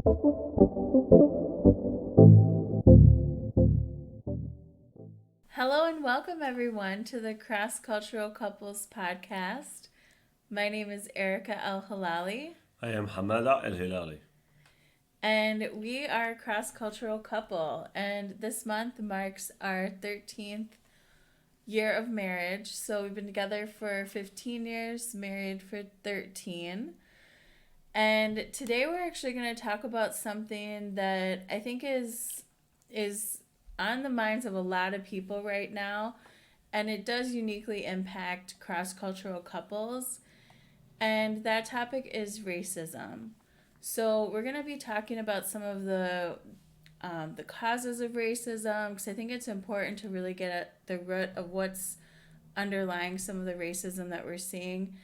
Hello and welcome everyone to the CrossCultural Couples podcast. My name is Erica El Halali, I am Hamada El Hilali. and we are a cross-cultural couple. And this month marks our 13th year of marriage. So we've been together for 15 years, married for 13. And today we're actually going to talk about something that I think is on the minds of a lot of people right now, and it does uniquely impact cross-cultural couples. And that topic is racism. So we're going to be talking about some of the causes of racism, because I think it's important to really get at the root of what's underlying some of the racism that we're seeing.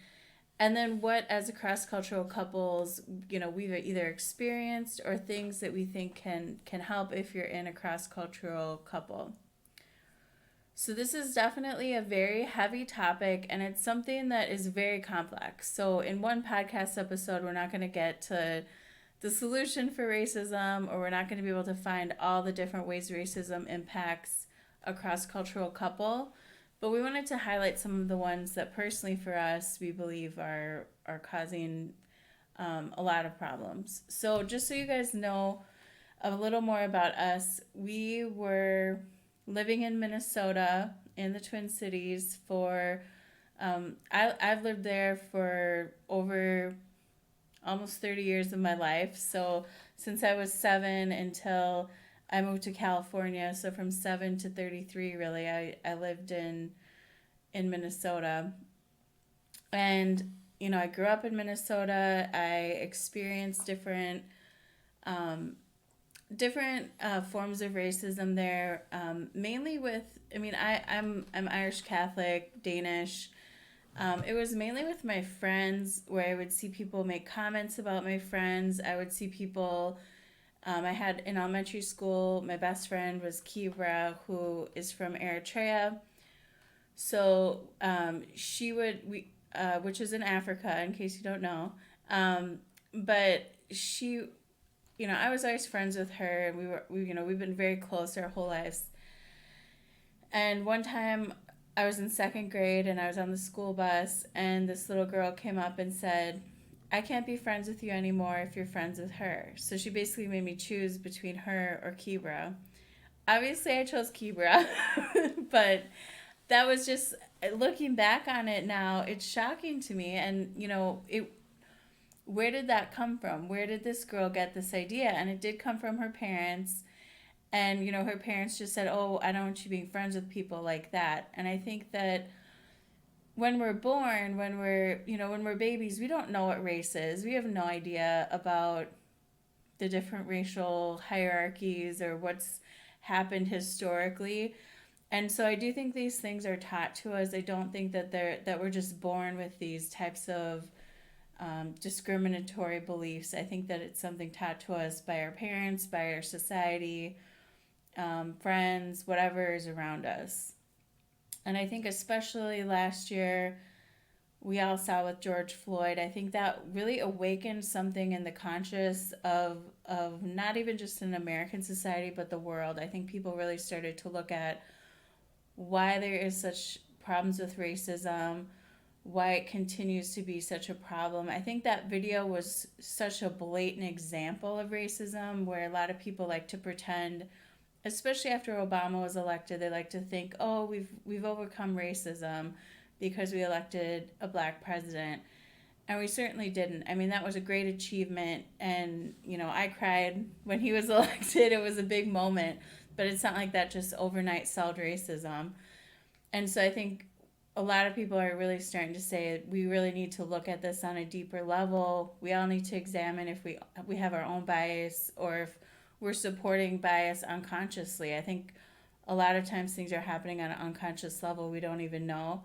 And then what, as a cross-cultural couples, we've either experienced or things that we think can help if you're in a cross-cultural couple. So this is definitely a very heavy topic, and it's something that is very complex. So in one podcast episode, we're not going to get to the solution for racism, or we're not going to be able to find all the different ways racism impacts a cross-cultural couple. But we wanted to highlight some of the ones that personally for us, we believe are causing a lot of problems. So just so you guys know a little more about us, we were living in Minnesota in the Twin Cities for, I've lived there for over almost 30 years of my life. So since I was 7 until I moved to California, so from 7 to 33, really, I lived in Minnesota. And, I grew up in Minnesota. I experienced different forms of racism there, mainly with, I'm Irish Catholic, Danish. It was mainly with my friends, where I would see people make comments about my friends. I would see people, I had in elementary school, my best friend was Kibra, who is from Eritrea. So which is in Africa, in case you don't know. But she, I was always friends with her, and we've been very close our whole lives. And one time I was in second grade and I was on the school bus, and this little girl came up and said, "I can't be friends with you anymore if you're friends with her." So she basically made me choose between her or Kibra. Obviously, I chose Kibra, but that was just, looking back on it now, it's shocking to me. And, where did that come from? Where did this girl get this idea? And it did come from her parents. And, her parents just said, "Oh, I don't want you being friends with people like that." And I think that when we're born, when we're babies, we don't know what race is. We have no idea about the different racial hierarchies or what's happened historically. And so I do think these things are taught to us. I don't think that we're just born with these types of discriminatory beliefs. I think that it's something taught to us by our parents, by our society, friends, whatever is around us. And I think especially last year, we all saw with George Floyd, I think that really awakened something in the conscious of not even just in American society, but the world. I think people really started to look at why there is such problems with racism, why it continues to be such a problem. I think that video was such a blatant example of racism, where a lot of people like to pretend, especially after Obama was elected, they like to think, "Oh, we've overcome racism because we elected a black president." And we certainly didn't. I mean, that was a great achievement, and I cried when he was elected. It was a big moment, but it's not like that just overnight solved racism. And so I think a lot of people are really starting to say we really need to look at this on a deeper level. We all need to examine if we have our own bias, or if we're supporting bias unconsciously. I think a lot of times things are happening on an unconscious level we don't even know.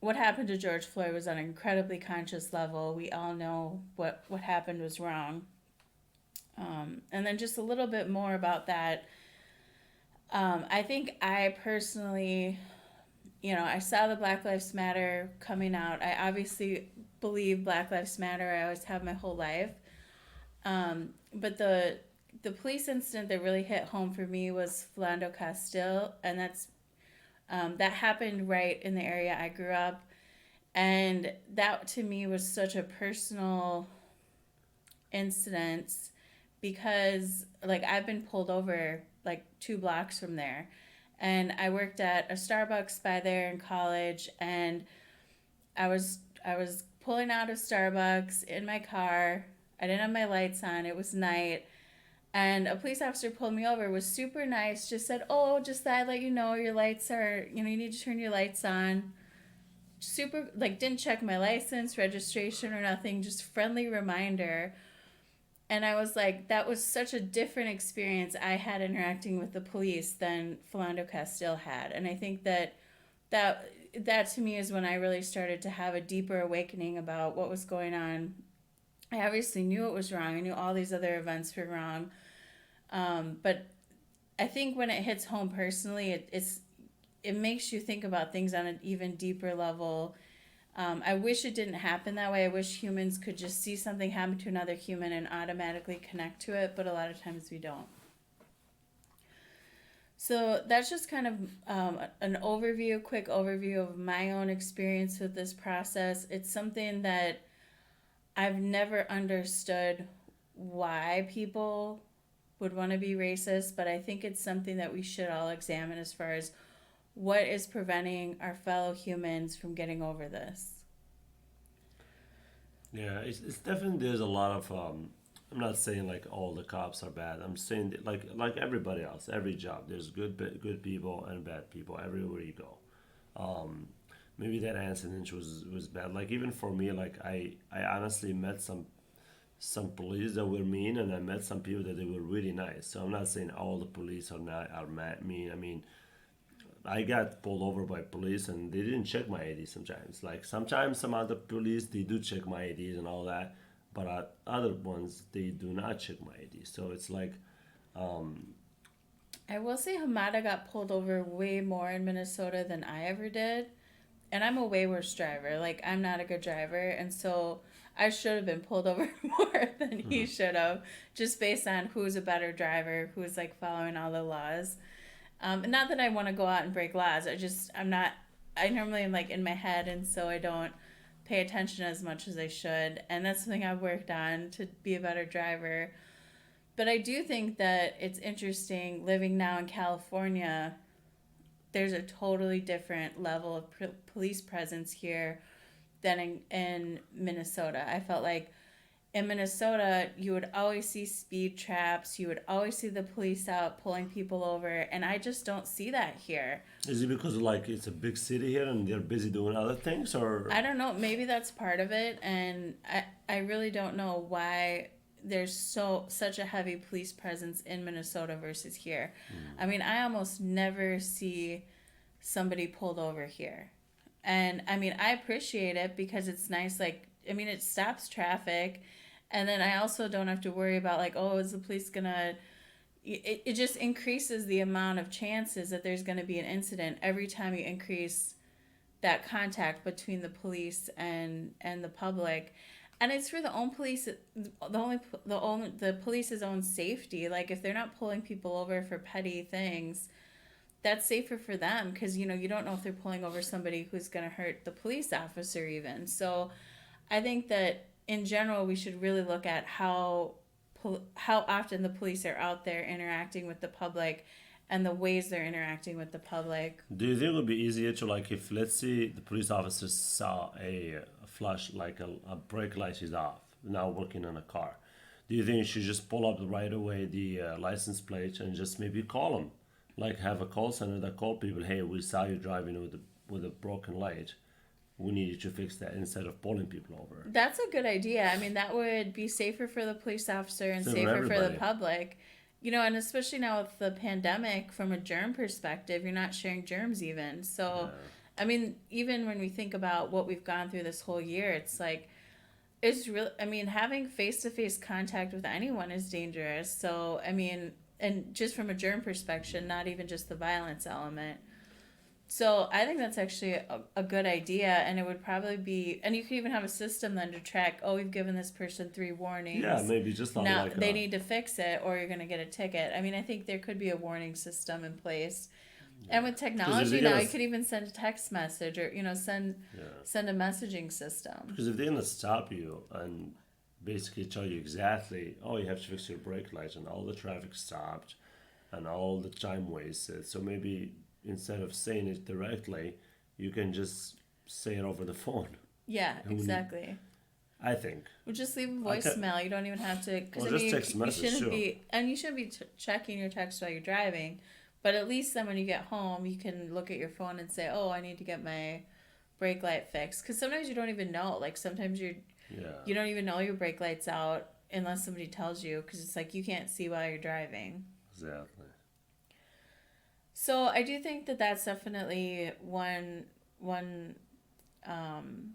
What happened to George Floyd was on an incredibly conscious level. We all know what happened was wrong. And then just a little bit more about that. I think I personally, I saw the Black Lives Matter coming out. I obviously believe Black Lives Matter. I always have my whole life. But the police incident that really hit home for me was Philando Castile, and that happened right in the area I grew up, and that to me was such a personal incident because like I've been pulled over like 2 blocks from there, and I worked at a Starbucks by there in college, and I was pulling out of Starbucks in my car. I didn't have my lights on. It was night. And a police officer pulled me over, was super nice, just said, "Oh, just that I let you know your lights are, you need to turn your lights on." Super, like, didn't check my license, registration, or nothing, just friendly reminder. And I was like, that was such a different experience I had interacting with the police than Philando Castile had. And I think that that to me is when I really started to have a deeper awakening about what was going on. I obviously knew it was wrong. I knew all these other events were wrong. But I think when it hits home personally, it makes you think about things on an even deeper level. I wish it didn't happen that way. I wish humans could just see something happen to another human and automatically connect to it, but a lot of times we don't. So that's just kind of an overview, quick overview of my own experience with this process. It's something that I've never understood why people would want to be racist, but I think it's something that we should all examine as far as what is preventing our fellow humans from getting over this. Yeah, it's definitely there's a lot of I'm not saying like all the cops are bad. I'm saying that, like everybody else, every job there's good people and bad people everywhere you go. Um, Maybe that incident was bad. Like even for me, like I honestly met some police that were mean, and I met some people that they were really nice. So I'm not saying all the police are mean. I mean, I got pulled over by police and they didn't check my ID sometimes. Like sometimes some other police they do check my IDs and all that, but other ones they do not check my ID. So it's like, um, I will say Hamada got pulled over way more in Minnesota than I ever did. And I'm a way worse driver. Like, I'm not a good driver. And so I should have been pulled over more than he mhm. should have, just based on who's a better driver, who's like following all the laws. And not that I want to go out and break laws. I'm not, I normally am like in my head. And so I don't pay attention as much as I should. And that's something I've worked on to be a better driver. But I do think that it's interesting living now in California. There's a totally different level of police presence here than in Minnesota. I felt like in Minnesota, you would always see speed traps, you would always see the police out pulling people over, and I just don't see that here. Is it because like it's a big city here and they're busy doing other things, or I don't know, maybe that's part of it, and I really don't know why there's such a heavy police presence in Minnesota versus here. I mean, I almost never see somebody pulled over here. And I mean, I appreciate it because it's nice. Like, I mean, it stops traffic. And then I also don't have to worry about, like, oh, is the police gonna. It just increases the amount of chances that there's going to be an incident every time you increase that contact between the police and the public. And it's for the own police, the police's own safety. Like, if they're not pulling people over for petty things, that's safer for them because you don't know if they're pulling over somebody who's going to hurt the police officer even. So I think that in general we should really look at how often the police are out there interacting with the public and the ways they're interacting with the public. do you think it would be easier to like if let's say the police officer saw a flash like a brake light is off now working on a car? Do you think you should just pull up right away the license plate and just maybe call them, like have a call center that call people, hey, we saw you driving with a broken light, we need you to fix that instead of pulling people over. That's a good idea. I mean, that would be safer for the police officer and So for safer for the everybody. public. And especially now with the pandemic, from a germ perspective, you're not sharing germs even. So, Yeah. I mean, even when we think about what we've gone through this whole year, it's like, it's real. I mean, having face to face contact with anyone is dangerous. So, I mean, and just from a germ perspective, not even just the violence element. So I think that's actually a good idea, and it would probably be, and you could even have a system then to track. Oh, we've given this person three Yeah, warnings. maybe just on Now like they need to fix it, or you're going to get a ticket. I mean, I think there could be a warning system in place. yeah, And with because if technology they're now, gonna you could even send a text message, or yeah, send a messaging system. because if they're gonna stop you and basically tell you exactly, oh, you have to fix your brake lights and all the traffic stopped and all the time wasted. So maybe instead of saying it directly, you can just say it over the phone. Yeah, Who need? exactly. I think. Or just leave a I can. voicemail. You don't even have to, because Well, I just mean, text you message shouldn't too. be, and you shouldn't be checking your text while you're driving. But at least then when you get home, you can look at your phone and say, "Oh, I need to get my brake light fixed." Because sometimes you don't even know. Like sometimes Yeah, you don't even know your brake light's out unless somebody tells you. Because it's like you can't see while you're driving. exactly. So I do think that that's definitely one. Um,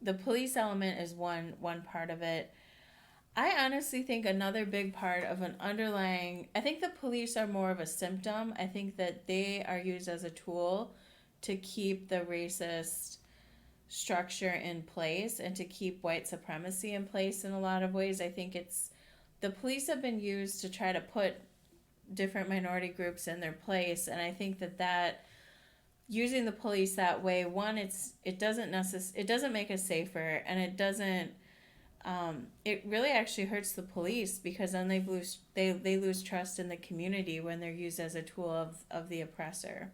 the police element is one part of it. I honestly think another big part of an underlying, I think the police are more of a symptom. I think that they are used as a tool to keep the racist structure in place and to keep white supremacy in place in a lot of ways. I think the police have been used to try to put different minority groups in their place, and I think that using the police that way, one, it doesn't make us safer, and it really actually hurts the police because then they lose trust in the community when they're used as a tool of the oppressor.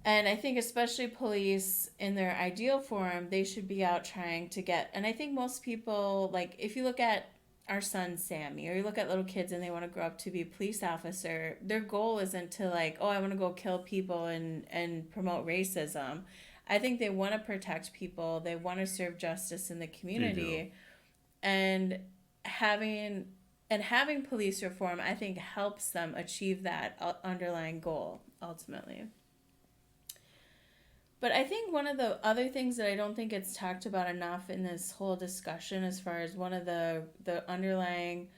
And I think especially police in their ideal form, they should be out trying to get, and I think most people, like if you look at our son Sammy, or you look at little kids and they want to grow up to be a police officer, their goal isn't to like, oh, I want to go kill people and promote racism. I think they want to protect people, they want to serve justice in the They do. community, and having having police reform, I think, helps them achieve that underlying goal ultimately. But I think one of the other things that I don't think it's talked about enough in this whole discussion, as far as one of the underlying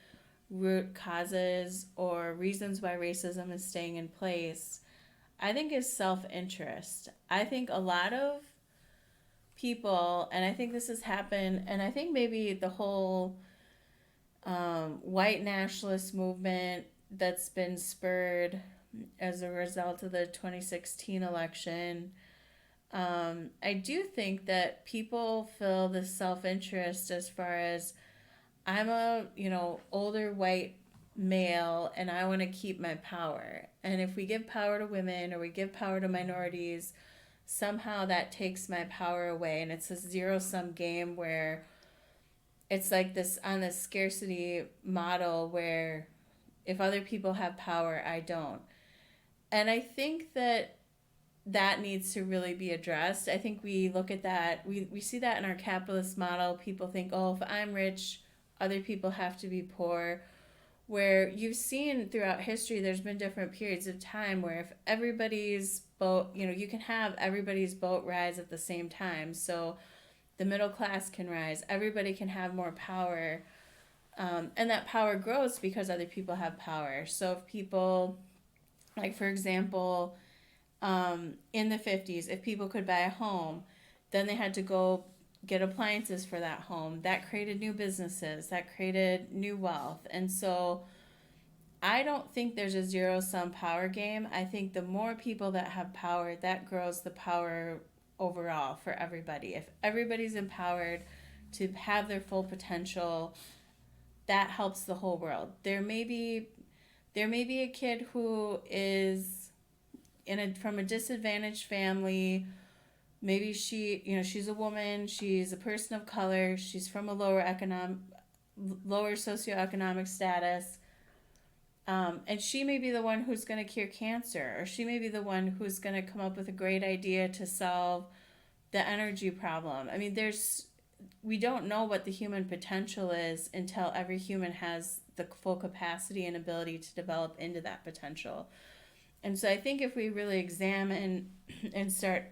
root causes or reasons why racism is staying in place, I think is self interest. I think a lot of people, and I think this has happened, and I think maybe the whole white nationalist movement that's been spurred as a result of the 2016 election. I do think that people feel this self interest as far as I'm a older white male and I want to keep my power. And if we give power to women or we give power to minorities, somehow that takes my power away. And it's a zero sum game where it's like this on this scarcity model where if other people have power, I don't. And I think that needs to really be addressed. I think we look at that, we see that in our capitalist model. People think, oh, if I'm rich, other people have to be poor. Where you've seen throughout history, there's been different periods of time where if everybody's boat, you can have everybody's boat rise at the same time. So the middle class can rise, everybody can have more power. And that power grows because other people have power. So if people, like for example, in the 50s, if people could buy a home, then they had to go get appliances for that home. That created new businesses, that created new wealth. And so I don't think there's a zero sum power game. I think the more people that have power, that grows the power overall for everybody. If everybody's empowered to have their full potential, that helps the whole world. There may be a kid who is from a disadvantaged family. Maybe she's a woman, she's a person of color, she's from a lower socioeconomic status, and she may be the one who's going to cure cancer, or she may be the one who's going to come up with a great idea to solve the energy problem. I mean, we don't know what the human potential is until every human has the full capacity and ability to develop into that potential. And so I think if we really examine and start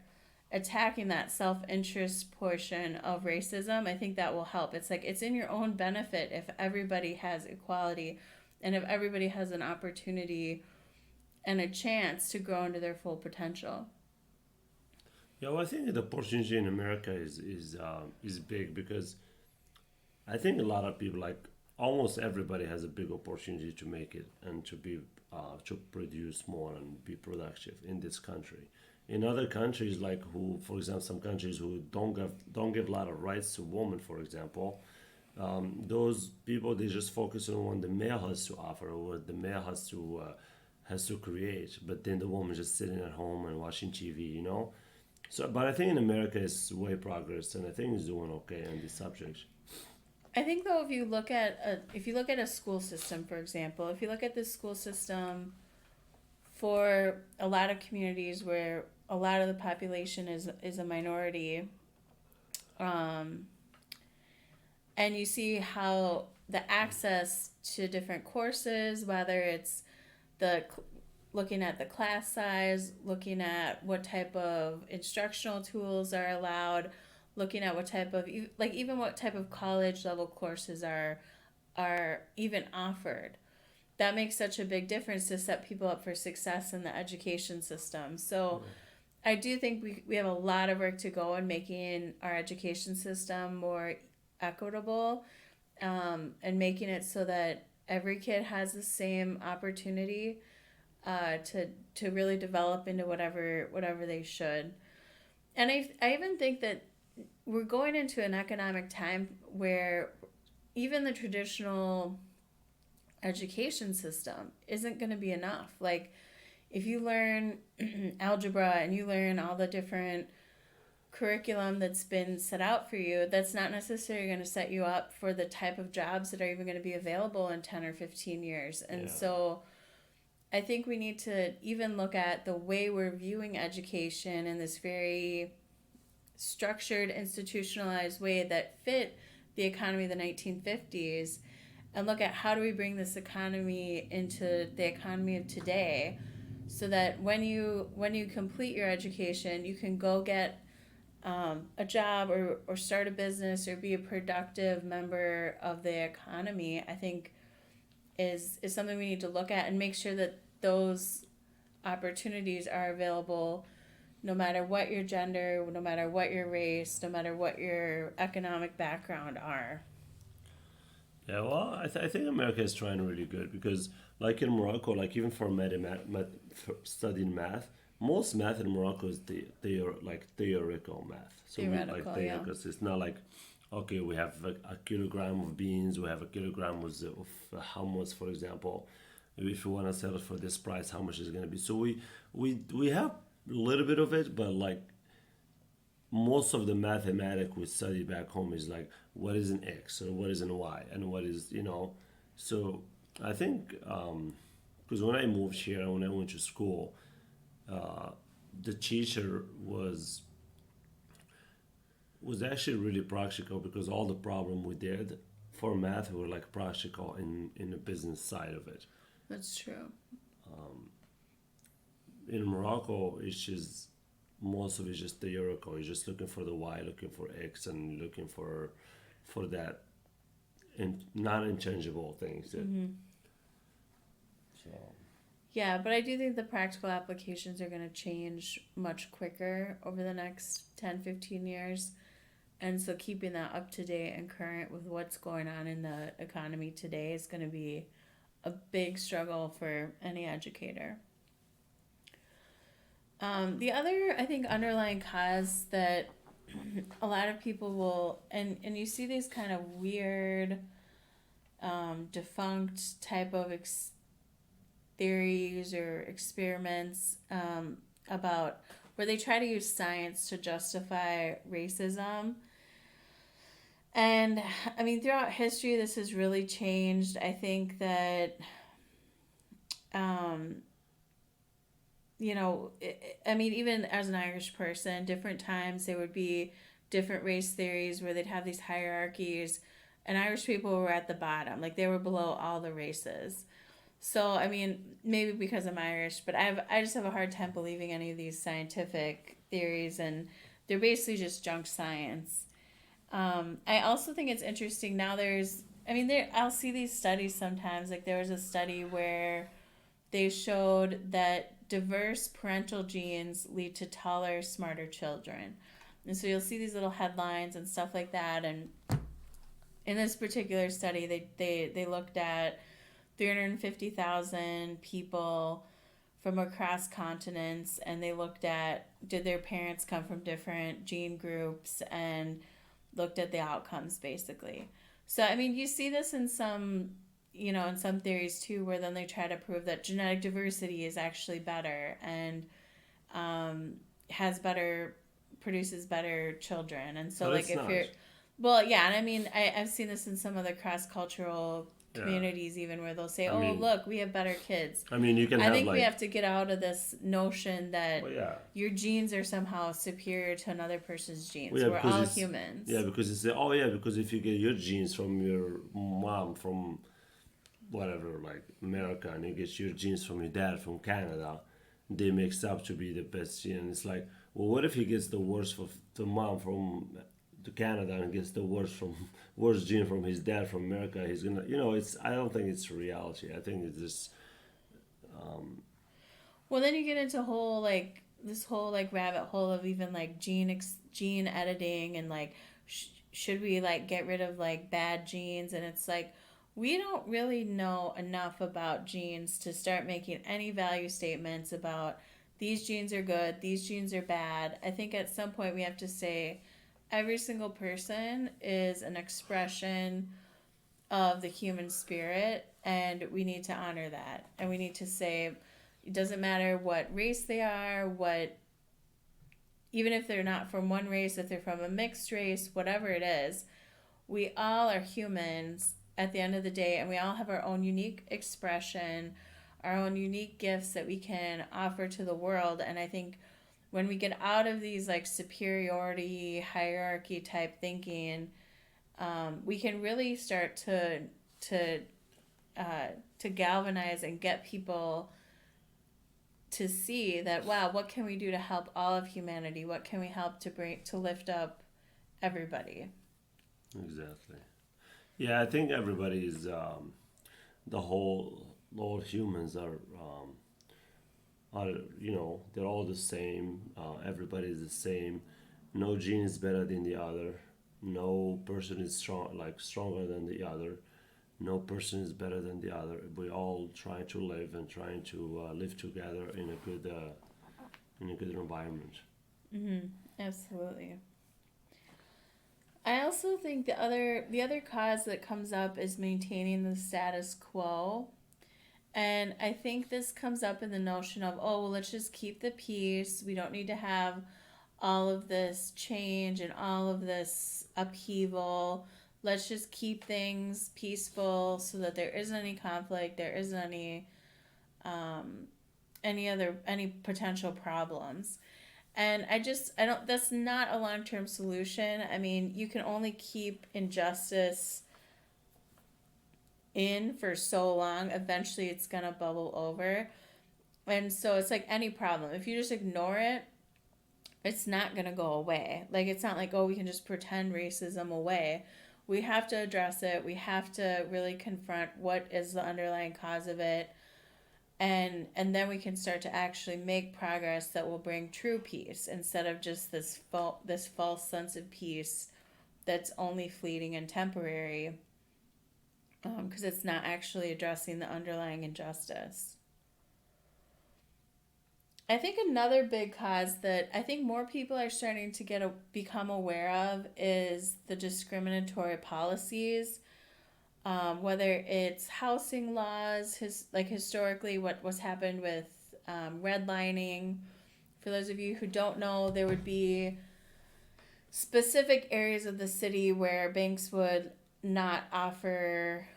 attacking that self-interest portion of racism, I think that will help. It's like it's in your own benefit if everybody has equality and if everybody has an opportunity and a chance to grow into their full potential. Yeah, well, I think the opportunity in America is big because I think a lot of people, like almost everybody, has a big opportunity to make it and to produce more and be productive in this country. In other countries, like who, for example, some countries who don't give a lot of rights to women, for example, those people they just focus on what the male has to offer or what the male has to create, but then the woman just sitting at home and watching TV. So, but I think in America it's way progress, and I think it's doing okay on this subject. I think though, if you look at a school system, for example, if you look at the school system for a lot of communities where a lot of the population is a minority, um, and you see how the access to different courses, whether it's the looking at the class size, looking at what type of instructional tools are allowed, looking at what type of like even what type of college level courses are even offered. That makes such a big difference to set people up for success in the education system. So I do think we have a lot of work to go in making our education system more equitable, and making it so that every kid has the same opportunity, to really develop into whatever they should. And I even think that we're going into an economic time where even the traditional education system isn't going to be enough. Like, if you learn algebra and you learn all the different curriculum that's been set out for you, that's not necessarily going to set you up for the type of jobs that are even going to be available in 10 or 15 years. And Yeah. so I think we need to even look at the way we're viewing education in this very structured, institutionalized way that fit the economy of the 1950s, and look at how do we bring this economy into the economy of today, so that when you complete your education, you can go get a job, or start a business, or be a productive member of the economy. I think is something we need to look at and make sure that those opportunities are available no matter what your gender, no matter what your race, no matter what your economic background are. Yeah, well, I think America is trying really good because, like in Morocco, like even for for studying math, most math in Morocco is like theoretical math. So we like Theoretical, yeah. theoretical. So it's not like, okay, we have a kilogram of beans, we have a kilogram of hummus, for example. If you want to sell it for this price, how much is it going to be? So we have a little bit of it, but like most of the mathematics we study back home is like what is an x or what is an y and what is. So I think because when I moved here and when I went to school, uh, the teacher was actually really practical because all the problem we did for math were like practical in the business side of it. That's true. In Morocco, it's just most of it's just theoretical. You're just looking for the y, looking for x, and looking for that and non intangible things. So Yeah, but I do think the practical applications are going to change much quicker over the next 10, 15 years. And so keeping that up to date and current with what's going on in the economy today is going to be a big struggle for any educator. The other, I think, underlying cause that a lot of people will, and you see these kind of weird, defunct type of theories or experiments, about where they try to use science to justify racism. And I mean, throughout history, this has really changed. I think that, um, I mean, even as an Irish person, different times there would be different race theories where they'd have these hierarchies, and Irish people were at the bottom, like they were below all the races. So, I mean, maybe because I'm Irish, but I just have a hard time believing any of these scientific theories, and they're basically just junk science. I also think it's interesting now. I mean, I'll see these studies sometimes. Like there was a study where they showed that diverse parental genes lead to taller, smarter children. And so you'll see these little headlines and stuff like that. And in this particular study, they looked at 350,000 people from across continents, and they looked at did their parents come from different gene groups and looked at the outcomes basically. So I mean, you see this in some, in some theories too, where then they try to prove that genetic diversity is actually better and has better produces better children. And so But like it's if not. you're well, yeah, and I mean, I've seen this in some other cross cultural Yeah. communities, even where they'll say, I "Oh, mean, look, we have better kids." you can I have think we like, have to get out of this notion well, that yeah. your genes are somehow superior to another person's Well, genes. yeah, We're because all it's humans. yeah, because it's oh yeah, because if you get your genes from your mom from whatever like America, and you get your genes from your dad from Canada, they mix up to be the best gene. And it's like, well, what if he gets the worst from the mom from to Canada and gets the worst from worst gene from his dad from America? He's gonna, it's. I don't think it's reality. I think it's just Well, then you get into whole like this whole like rabbit hole of even like gene editing and like should we like get rid of like bad genes, and it's like we don't really know enough about genes to start making any value statements about these genes are good, these genes are bad. I think at some point we have to say every single person is an expression of the human spirit, and we need to honor that. And we need to say it doesn't matter what race they are, what even if they're not from one race, if they're from a mixed race, whatever it is, we all are humans at the end of the day, and we all have our own unique expression, our own unique gifts that we can offer to the world. And I think when we get out of these like superiority hierarchy type thinking, we can really start to to galvanize and get people to see that, wow, what can we do to help all of humanity? What can we help to lift up everybody? exactly. Yeah, I think everybody is the whole humans are they're all the same. Everybody is the same. No gene is better than the other. No person is stronger than the other. No person is better than the other. We all try to live and trying to live together in a good environment. Mm-hmm. Absolutely. I also think the other cause that comes up is maintaining the status quo. And I think this comes up in the notion of, oh, well, let's just keep the peace. We don't need to have all of this change and all of this upheaval. Let's just keep things peaceful so that there isn't any conflict, there isn't um, any potential problems. And I don't, that's not a long term solution. I mean, you can only keep injustice in for so long. Eventually, it's going to bubble over. And so it's like any problem. If you just ignore it, it's not going to go away. Like, it's not like, oh, we can just pretend racism away. We have to address it. We have to really confront what is the underlying cause of it. And then we can start to actually make progress that will bring true peace instead of just this false sense of peace that's only fleeting and temporary, because it's not actually addressing the underlying injustice. I think another big cause that I think more people are starting to become aware of is the discriminatory policies, whether it's housing laws, historically what's happened with redlining. For those of you who don't know, there would be specific areas of the city where banks would not offer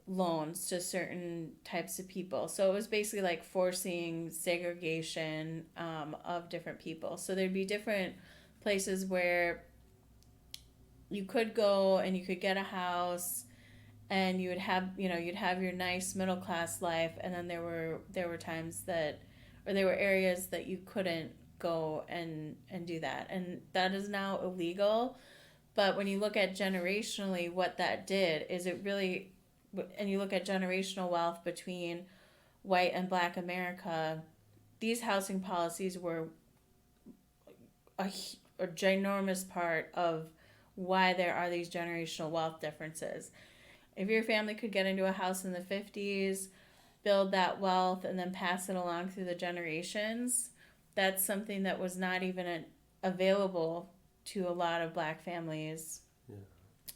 loans to certain types of people. So it was basically like forcing segregation of different people. So there'd be different places where you could go and you could get a house and you would have you'd have your nice middle class life, and then there were times that or there were areas that you couldn't go and do that, and that is now illegal. But when you look at generationally what that did is it really, and you look at generational wealth between white and black America, these housing policies were a, a ginormous part of why there are these generational wealth differences. If your family could get into a house in the 50s, build that wealth, and then pass it along through the generations, that's something that was not even available to a lot of black families. Yeah.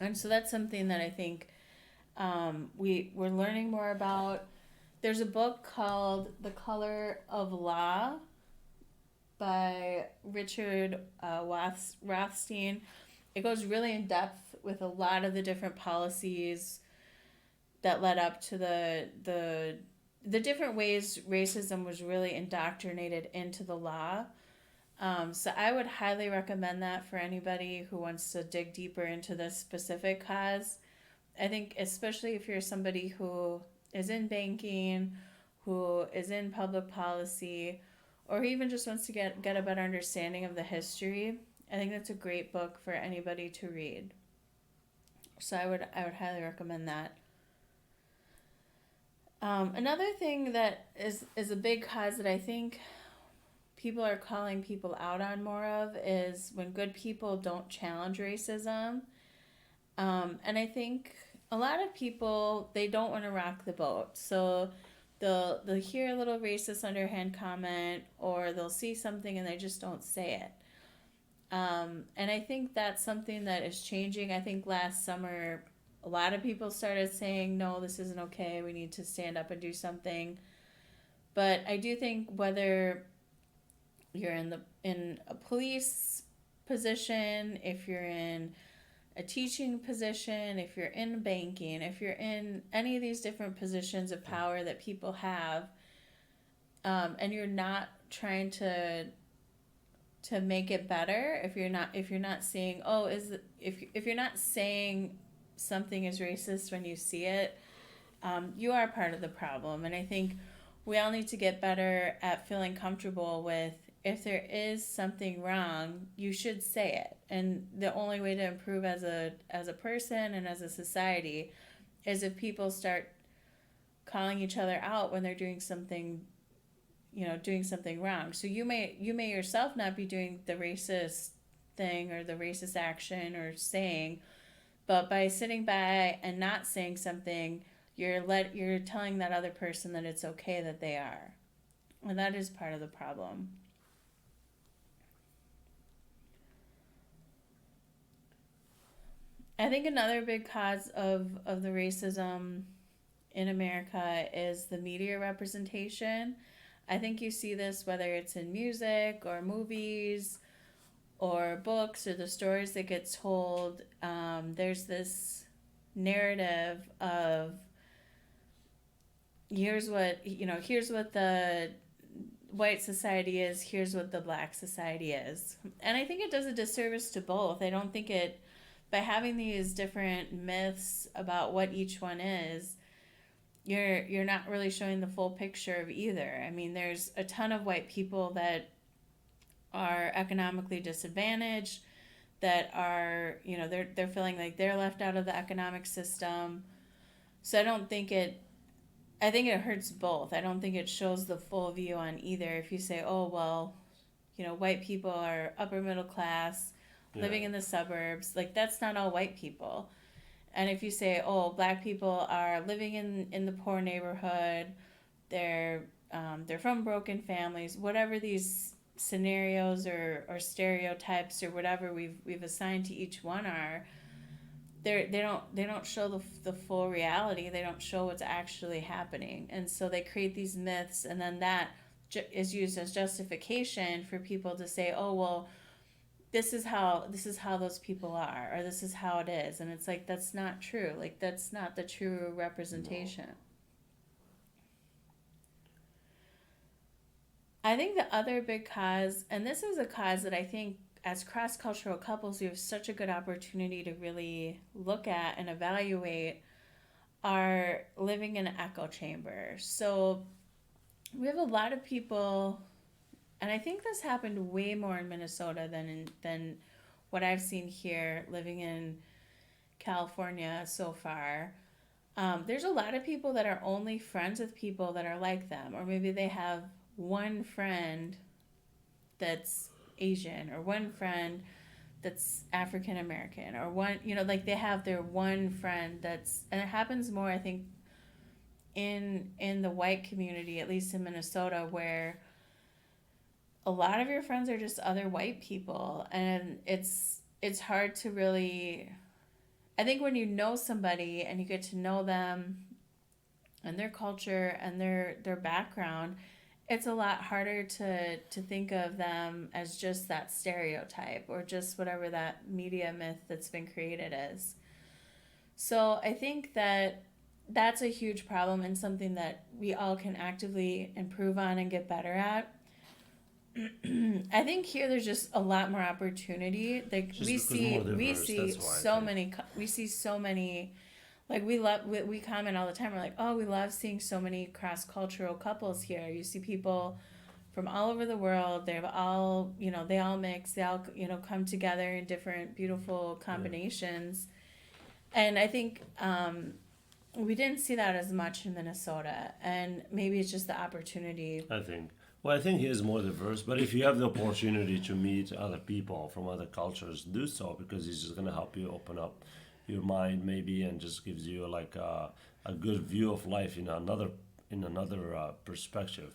And so that's something that I think we're learning more about. There's a book called The Color of Law by Richard Rothstein. It goes really in depth with a lot of the different policies that led up to the different ways racism was really indoctrinated into the law. So I would highly recommend that for anybody who wants to dig deeper into this specific cause. I think especially if you're somebody who is in banking, who is in public policy, or even just wants to get a better understanding of the history, I think that's a great book for anybody to read. So I would highly recommend that. Another thing that is a big cause that I think people are calling people out on more of is when good people don't challenge racism. And I think a lot of people, they don't want to rock the boat. So they'll hear a little racist underhand comment, or they'll see something and they just don't say it. And I think that's something that is changing. I think last summer, a lot of people started saying, no, this isn't okay. We need to stand up and do something. But I do think whether you're in a police position, if you're in a teaching position, if you're in banking, if you're in any of these different positions of power that people have, and you're not trying to make it better, if you're not saying, oh, if you're not saying something is racist when you see it, you are part of the problem. And I think we all need to get better at feeling comfortable with, if there is something wrong, you should say it. And the only way to improve as a person and as a society is if people start calling each other out when they're doing something wrong. So you may yourself not be doing the racist thing or the racist action or saying, but by sitting by and not saying something, you're telling that other person that it's okay that they are. And that is part of the problem. I think another big cause of the racism in America is the media representation. I think you see this whether it's in music or movies or books or the stories that get told. There's this narrative of here's what the white society is, here's what the black society is. And I think it does a disservice to both. I don't think it, by having these different myths about what each one is, you're not really showing the full picture of either. I mean, there's a ton of white people that are economically disadvantaged, that are, they're feeling like they're left out of the economic system. So I think it hurts both. I don't think it shows the full view on either. If you say, oh, well, white people are upper middle class, living in the suburbs, like that's not all white people. And if you say, oh, black people are living in the poor neighborhood, they're from broken families, whatever these scenarios or stereotypes or whatever we've assigned to each one are, they don't show the full reality. They don't show what's actually happening. And so they create these myths, and then that is used as justification for people to say, oh, well, this is how those people are, or this is how it is. And it's like, that's not true. Like, that's not the true representation. No. I think the other big cause, and this is a cause that I think as cross-cultural couples we have such a good opportunity to really look at and evaluate, are living in an echo chamber. So we have a lot of people, and I think this happened way more in Minnesota than what I've seen here living in California so far. There's a lot of people that are only friends with people that are like them, or maybe they have one friend that's Asian, or one friend that's African American, or one, like they have their one friend that's, and it happens more, I think, in the white community, at least in Minnesota, where a lot of your friends are just other white people, and it's hard to really. I think when you know somebody and you get to know them and their culture and their background, it's a lot harder to think of them as just that stereotype or just whatever that media myth that's been created is. So I think that that's a huge problem and something that we all can actively improve on and get better at. I think here there's just a lot more opportunity. Like Just because more we diverse, see that's why I so think. many we see so many, like we comment all the time. We're like, "Oh, we love seeing so many cross-cultural couples here." You see people from all over the world. They've all, they all mix. They all, come together in different beautiful Yeah, combinations. And I think we didn't see that as much in Minnesota, and maybe it's just the opportunity. I think. Well, I think he is more diverse, but if you have the opportunity to meet other people from other cultures, do so because it's just gonna help you open up your mind maybe and just gives you like a good view of life in another perspective.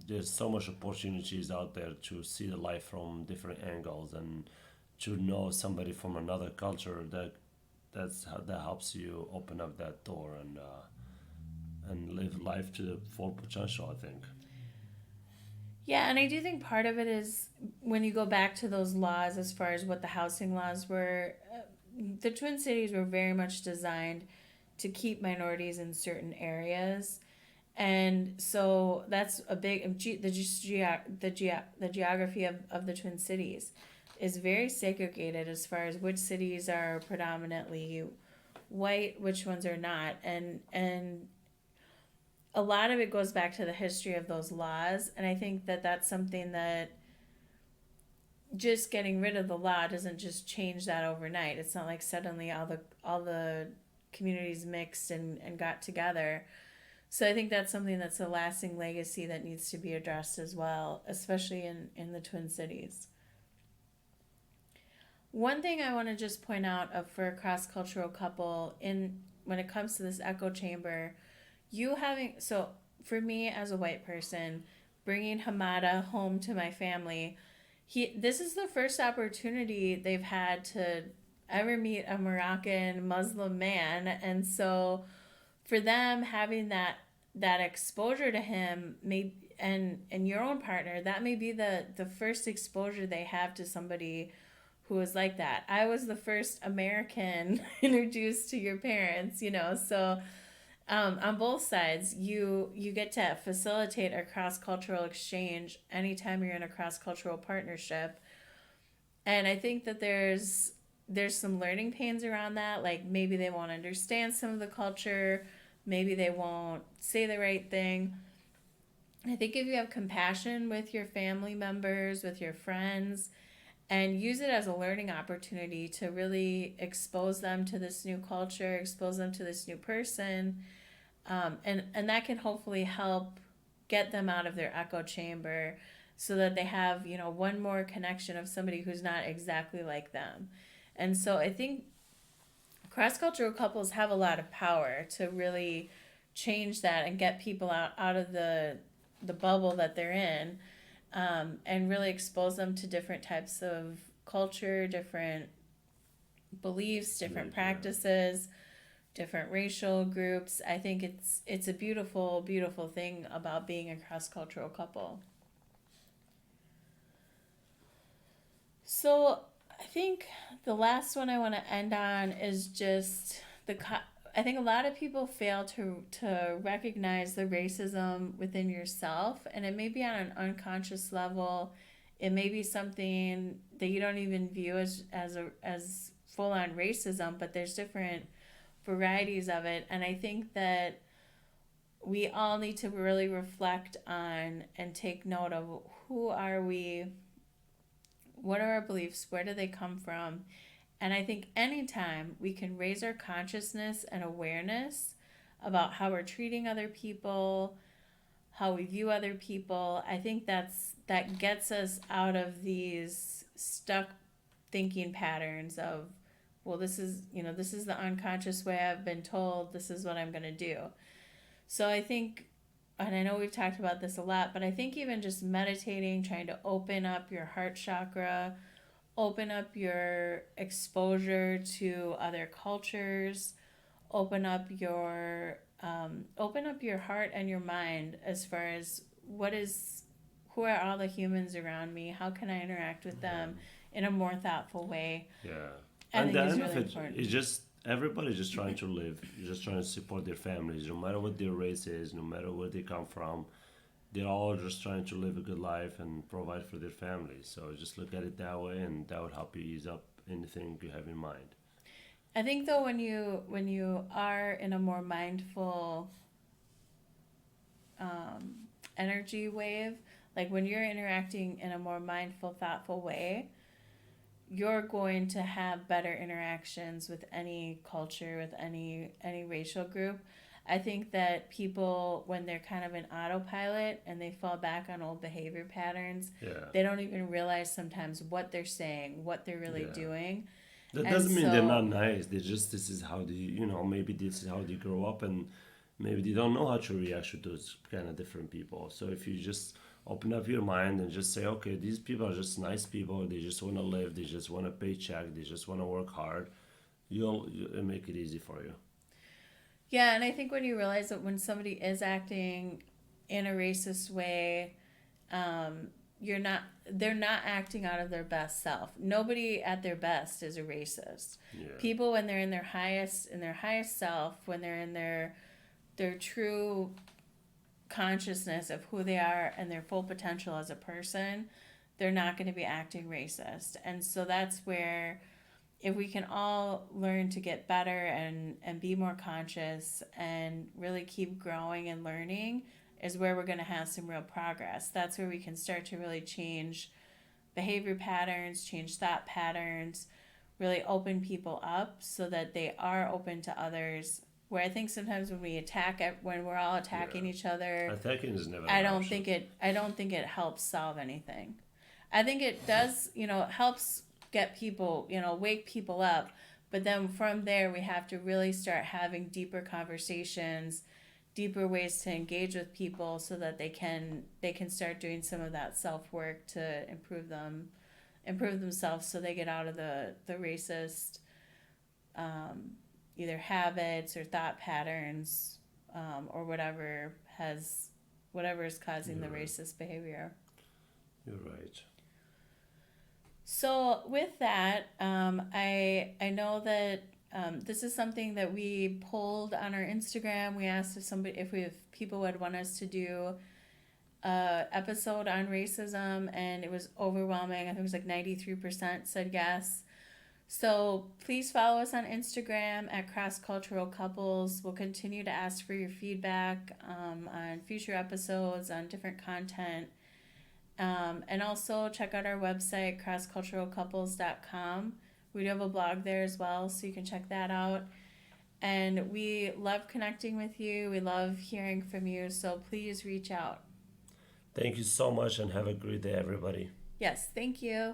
There's so much opportunities out there to see the life from different angles and to know somebody from another culture that helps you open up that door and live life to the full potential. I think. Yeah, and I do think part of it is when you go back to those laws, as far as what the housing laws were, the Twin Cities were very much designed to keep minorities in certain areas. And so that's a big the geography of the Twin Cities is very segregated as far as which cities are predominantly white, which ones are not, and a lot of it goes back to the history of those laws, and I think that that's something that just getting rid of the law doesn't just change that overnight. It's not like suddenly all the communities mixed and got together. So I think that's something that's a lasting legacy that needs to be addressed as well, especially in the Twin Cities. One thing I want to just point out of for a cross cultural couple in when it comes to this echo chamber, you having so for me as a white person, bringing Hamada home to my family, he this is the first opportunity they've had to ever meet a Moroccan Muslim man, and so for them having that exposure to him may and your own partner, that may be the first exposure they have to somebody who was like that. I was the first American introduced to your parents, so on both sides, you get to facilitate a cross cultural exchange anytime you're in a cross cultural partnership, and I think that there's some learning pains around that. Like maybe they won't understand some of the culture, maybe they won't say the right thing. I think if you have compassion with your family members, with your friends, and use it as a learning opportunity to really expose them to this new culture, expose them to this new person, and that can hopefully help get them out of their echo chamber so that they have, one more connection of somebody who's not exactly like them. And so I think cross cultural couples have a lot of power to really change that and get people out of the bubble that they're in, and really expose them to different types of culture, different beliefs, different Yeah. practices, different racial groups. I think it's a beautiful, beautiful thing about being a cross cultural couple. So I think the last one I want to end on is just I think a lot of people fail to recognize the racism within yourself, and it may be on an unconscious level. It may be something that you don't even view as full on racism, but there's different varieties of it, and I think that we all need to really reflect on and take note of who are we, what are our beliefs, where do they come from, And I think anytime we can raise our consciousness and awareness about how we're treating other people, how we view other people, I think that gets us out of these stuck thinking patterns of, well, this is the unconscious way I've been told, this is what I'm going to do. So I think, and I know we've talked about this a lot, but I think even just meditating, trying to open up your heart chakra, open up your exposure to other cultures, open up your heart and your mind as far as who are all the humans around me, how can I interact with them in a more thoughtful way. Yeah. I And think the is end really of it important. is just everybody's just trying to live, just trying to support their families, no matter what their race is, no matter where they come from. They're all just trying to live a good life and provide for their families. So just look at it that way, and that would help you ease up anything you have in mind. I think though when you are in a more mindful energy wave, like when you're interacting in a more mindful, thoughtful way, you're going to have better interactions with any culture, with any racial group. I think that people, when they're kind of in autopilot and they fall back on old behavior patterns, Yeah. they don't even realize sometimes what they're saying, what they're really Yeah. doing. That And doesn't mean they're not so, nice. They just this is how they maybe this is how they grow up, and maybe they don't know how to react to those kind of different people. So if you just open up your mind and just say, okay, these people are just nice people. They just want to live. They just want a paycheck. They just want to work hard. It'll make it easy for you. yeah, and I think when you realize that when somebody is acting in a racist way, you're not they're not acting out of their best self. Nobody at their best is a racist. Yeah. People when they're in their highest self, when they're in their true consciousness of who they are and their full potential as a person, they're not going to be acting racist. And so that's where, if we can all learn to get better and be more conscious and really keep growing and learning, is where we're going to have some real progress. That's where we can start to really change behavior patterns, change thought patterns, really open people up so that they are open to others. Where I think sometimes when we're all attacking Yeah. each other, Attacking is never I an don't option. think it helps solve anything. I think it does, it helps get people, wake people up. But then from there, we have to really start having deeper conversations, deeper ways to engage with people so that they can start doing some of that self work to improve themselves so they get out of the racist um, either habits or thought patterns or whatever is causing the You're right. racist behavior. You're right. So with that, I know that this is something that we polled on our Instagram. We asked if people would want us to do a episode on racism, and it was overwhelming. I think it was like 93% said yes. So please follow us on Instagram at CrossCultural Couples. We'll continue to ask for your feedback on future episodes, on different content. And also check out our website, crossculturalcouples.com. We do have a blog there as well, so you can check that out. And we love connecting with you. We love hearing from you, so please reach out. Thank you so much, and have a great day, everybody. Yes, thank you.